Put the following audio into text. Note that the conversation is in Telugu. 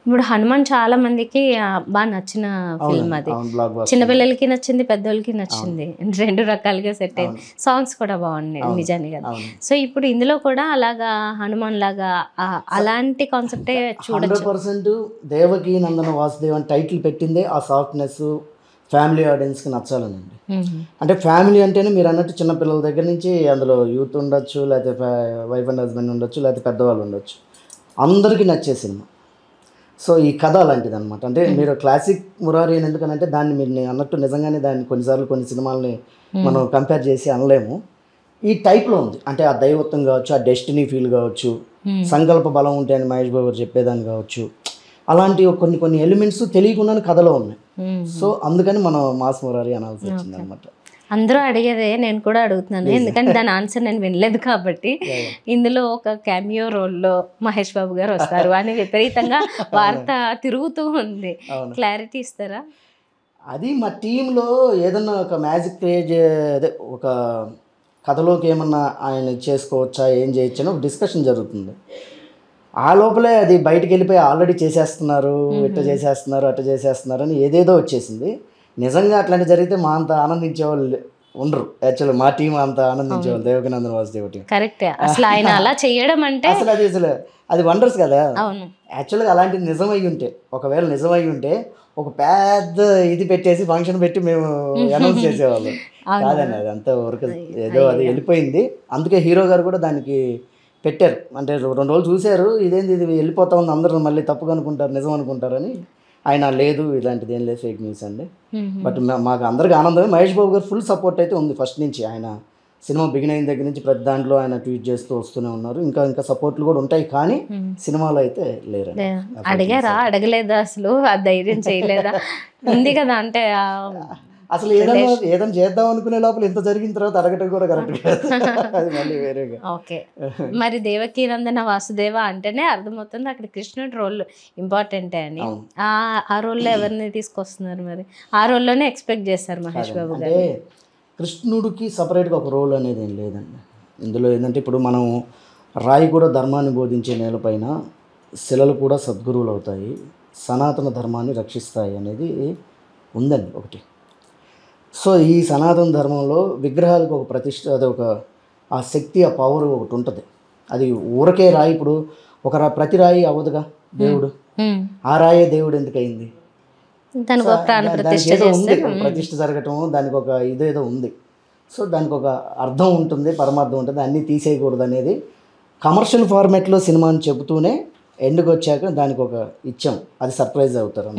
ఇప్పుడు 'హనుమాన్' చాలా మందికి బాగా నచ్చిన ఫిల్మ్ అది. చిన్న పిల్లలకి నచ్చింది, పెద్దోళ్ళకి నచ్చింది. 2 రకాలుగా సెట్ అయింది. సాంగ్స్ కూడా బాగున్నాయి నిజానికి. సో ఇప్పుడు ఇందులో కూడా అలాగా 'హనుమాన్' లాగా అలాంటి కాన్సెప్టే చూడొచ్చు. 100% దేవకీ నందన వాసుదేవ్ అని టైటిల్ పెట్టిందే ఆ సాఫ్ట్నెస్ ఫ్యామిలీ ఆడియన్స్కి నచ్చాలనండి. అంటే ఫ్యామిలీ అంటేనే మీరు అన్నట్టు చిన్నపిల్లల దగ్గర నుంచి అందులో యూత్ ఉండొచ్చు, లేకపోతే వైఫ్ అండ్ హస్బెండ్ ఉండొచ్చు, లేకపోతే పెద్దవాళ్ళు ఉండొచ్చు, అందరికీ నచ్చే సినిమా. సో ఈ కథ అలాంటిది అనమాట. అంటే మీరు క్లాసిక్ మురారి అని ఎందుకనంటే దాన్ని మీరు అన్నట్టు నిజంగానే దాన్ని కొన్నిసార్లు కొన్ని సినిమాలని మనం కంపేర్ చేసి అనలేము. ఈ టైప్లో ఉంది. అంటే ఆ దైవత్వం కావచ్చు, ఆ డెస్టినీ ఫీల్ కావచ్చు, సంకల్ప బలం ఉంటే అని మహేష్ బాబు గారు చెప్పేదాన్ని కావచ్చు, అలాంటి కొన్ని కొన్ని ఎలిమెంట్స్ తెలియకుండానే కథలో ఉన్నాయి. సో అందుకని మనం మాస్ మురారి అనాల్సి వచ్చింది అనమాట. అందరూ అడిగేదే నేను కూడా అడుగుతున్నాను, ఎందుకంటే దాని ఆన్సర్ నేను వినలేదు కాబట్టి. ఇందులో ఒక క్యామియో రోల్లో మహేష్ బాబు గారు వస్తారు అని విపరీతంగా వార్త తిరుగుతూ ఉంది. క్లారిటీ ఇస్తారా? అది మా టీంలో ఏదన్నా ఒక మ్యాజిక్ క్రియేట్ అదే ఒక కథలోకి ఏమన్నా ఆయన చేసుకోవచ్చా, ఏం చేయొచ్చు అని ఒక డిస్కషన్ జరుగుతుంది. ఆ లోపలే అది బయటికి వెళ్ళిపోయి ఆల్రెడీ చేసేస్తున్నారు, ఇట్ట చేసేస్తున్నారు, అట్ట చేసేస్తున్నారు అని ఏదేదో వచ్చేసింది. నిజంగా అట్లాంటి జరిగితే మా అంత ఆనందించే వాళ్ళు ఉండరు. యాక్చువల్గా మా టీం అంత ఆనందించేవాళ్ళు దేవకీ నందన వాసుదేవ్ టీం. కరెక్ట్. అసలు ఆయన అలా చేయడం అంటే అది వండర్స్ కదా. యాక్చువల్గా అలాంటిది నిజమై ఉంటే, ఒకవేళ నిజమై ఉంటే ఒక పెద్ద ఇది పెట్టేసి ఫంక్షన్ పెట్టి మేము అనౌన్స్ చేసేవాళ్ళం కాదండి. అది అంతా వర్క్ ఏదో అది వెళ్ళిపోయింది. అందుకే హీరో గారు కూడా దానికి పెట్టారు. అంటే 2 రోజులు చూశారు, ఇదేంది ఇది వెళ్ళిపోతా ఉంది, అందరూ మళ్ళీ తప్పుగా అనుకుంటారు, నిజం అనుకుంటారని. ఆయన లేదు, ఇలాంటిది ఏం లేదు, ఫేక్ న్యూస్ అండి. బట్ మాకు అందరికీ ఆనందమే. మహేష్ బాబు గారు ఫుల్ సపోర్ట్ అయితే ఉంది ఫస్ట్ నుంచి. ఆయన సినిమా బిగిన్ అయిన దగ్గర నుంచి ప్రతి దాంట్లో ఆయన ట్వీట్ చేస్తూ వస్తూనే ఉన్నారు. ఇంకా ఇంకా సపోర్ట్లు కూడా ఉంటాయి, కానీ సినిమాలో అయితే లేరు. అడిగారా, అడగలేదా, అసలు ఆ ధైర్యం చేయలేదా? ఉంది కదా, అంటే అసలు ఏదైనా చేద్దాం అనుకునే లోపల ఇంత జరిగిన తర్వాత అడగటం కూడా కరెక్ట్ కాదు. అది మళ్ళీ వేరేగా. ఓకే. మరి దేవకీ నందన వాసుదేవ అంటేనే అర్థమవుతుంది అక్కడ కృష్ణుడి రోల్ ఇంపార్టెంటే అని. ఆ రోల్లో ఎవరిని తీసుకొస్తున్నారు మరి? ఆ రోల్లోనే ఎక్స్పెక్ట్ చేస్తారు మహేష్ బాబు గారు. అంటే కృష్ణుడికి సపరేట్గా ఒక రోల్ అనేది ఏం లేదండి ఇందులో. ఏంటంటే ఇప్పుడు మనం రాయి కూడా ధర్మాన్ని బోధించే నేలపైన శిలలు కూడా సద్గురువులు అవుతాయి, సనాతన ధర్మాన్ని రక్షిస్తాయి అనేది ఉందండి ఒకటి. సో ఈ సనాతన ధర్మంలో విగ్రహాలకు ఒక ప్రతిష్ట, అది ఒక ఆ శక్తి, ఆ పవర్ ఒకటి ఉంటుంది. అది ఊరకే రాయి, ఇప్పుడు ప్రతి రాయి అవ్వదుగా దేవుడు. ఆ రాయే దేవుడు ఎందుకయింది? ఏదో ఉంది, ప్రతిష్ఠ జరగటం, దానికి ఒక ఇదేదో ఉంది. సో దానికి ఒక అర్థం ఉంటుంది, పరమార్థం ఉంటుంది. అన్నీ తీసేయకూడదు అనేది కమర్షియల్ ఫార్మాట్లో సినిమాని చెబుతూనే ఎండ్కి వచ్చాక దానికి ఒక ఇచ్చాం, అది సర్ప్రైజ్ అవుతారు.